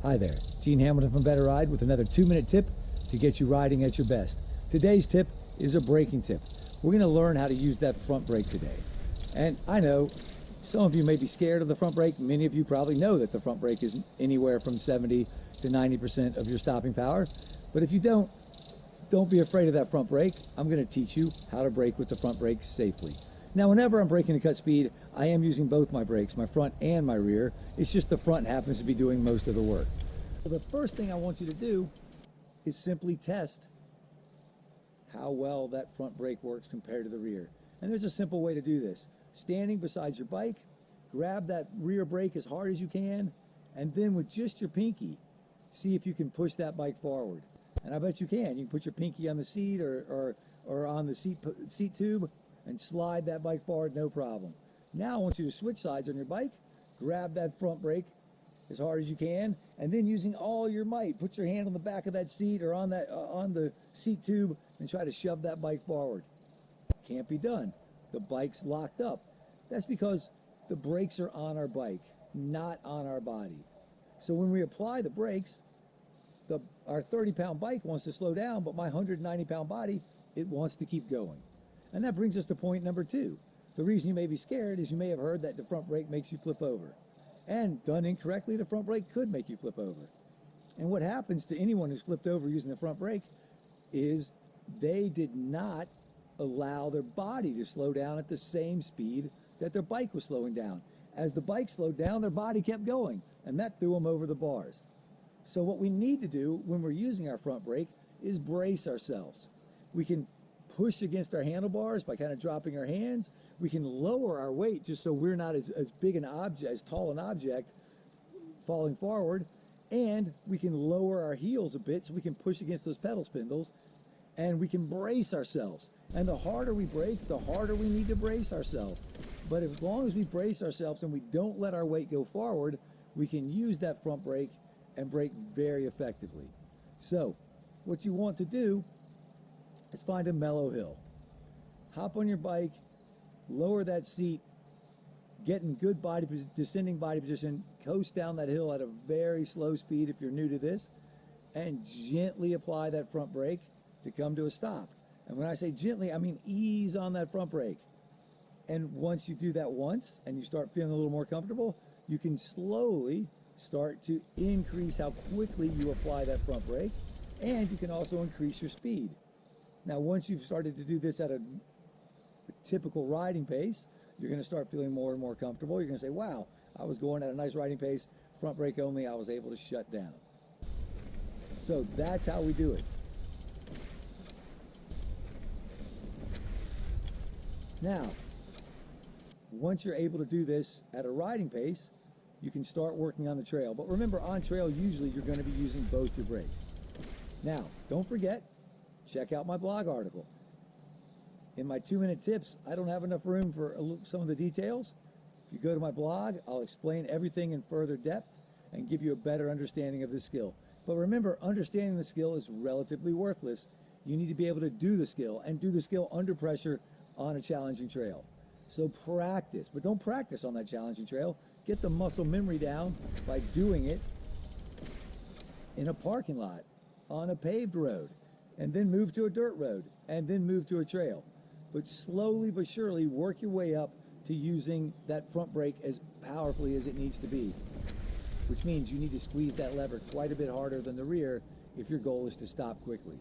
Hi there, Gene Hamilton from Better Ride with another 2-minute tip to get you riding at your best. Today's tip is a braking tip. We're going to learn how to use that front brake today. And I know some of you may be scared of the front brake. Many of you probably know that the front brake is anywhere from 70 to 90% of your stopping power. But if you don't be afraid of that front brake. I'm going to teach you how to brake with the front brake safely. Now, whenever I'm braking to cut speed, I am using both my brakes, my front and my rear. It's just the front happens to be doing most of the work. So the first thing I want you to do is simply test how well that front brake works compared to the rear. And there's a simple way to do this. Standing beside your bike, grab that rear brake as hard as you can, and then with just your pinky, see if you can push that bike forward. And I bet you can. You can put your pinky on the seat or on the seat tube and slide that bike forward, no problem. Now I want you to switch sides on your bike, grab that front brake as hard as you can, and then using all your might, put your hand on the back of that seat or on the seat tube and try to shove that bike forward. Can't be done. The bike's locked up. That's because the brakes are on our bike, not on our body. So when we apply the brakes, our 30-pound bike wants to slow down, but my 190-pound body, it wants to keep going. And that brings us to point number 2. The reason you may be scared is you may have heard that the front brake makes you flip over. And done incorrectly, the front brake could make you flip over. And what happens to anyone who's flipped over using the front brake is they did not allow their body to slow down at the same speed that their bike was slowing down. As the bike slowed down, their body kept going, and that threw them over the bars. So what we need to do when we're using our front brake is brace ourselves. We can push against our handlebars by kind of dropping our hands. We can lower our weight just so we're not as big an object, as tall an object falling forward. And we can lower our heels a bit so we can push against those pedal spindles, and we can brace ourselves. And the harder we brake, the harder we need to brace ourselves. But as long as we brace ourselves and we don't let our weight go forward, we can use that front brake and brake very effectively. So what you want to do is find a mellow hill. Hop on your bike, lower that seat, get in good descending body position, coast down that hill at a very slow speed if you're new to this, and gently apply that front brake to come to a stop. And when I say gently, I mean ease on that front brake. And once you do that once and you start feeling a little more comfortable, you can slowly start to increase how quickly you apply that front brake, and you can also increase your speed. Now, once you've started to do this at a typical riding pace, you're going to start feeling more and more comfortable. You're going to say, wow, I was going at a nice riding pace, front brake only, I was able to shut down. So that's how we do it. Now, once you're able to do this at a riding pace, you can start working on the trail. But remember, on trail, usually you're going to be using both your brakes. Now, don't forget, check out my blog article. In my 2-minute tips, I don't have enough room for some of the details. If you go to my blog, I'll explain everything in further depth and give you a better understanding of this skill. But remember, understanding the skill is relatively worthless. You need to be able to do the skill, and do the skill under pressure on a challenging trail. So practice, but don't practice on that challenging trail. Get the muscle memory down by doing it in a parking lot, on a paved road, and then move to a dirt road, and then move to a trail. But slowly but surely work your way up to using that front brake as powerfully as it needs to be, which means you need to squeeze that lever quite a bit harder than the rear if your goal is to stop quickly.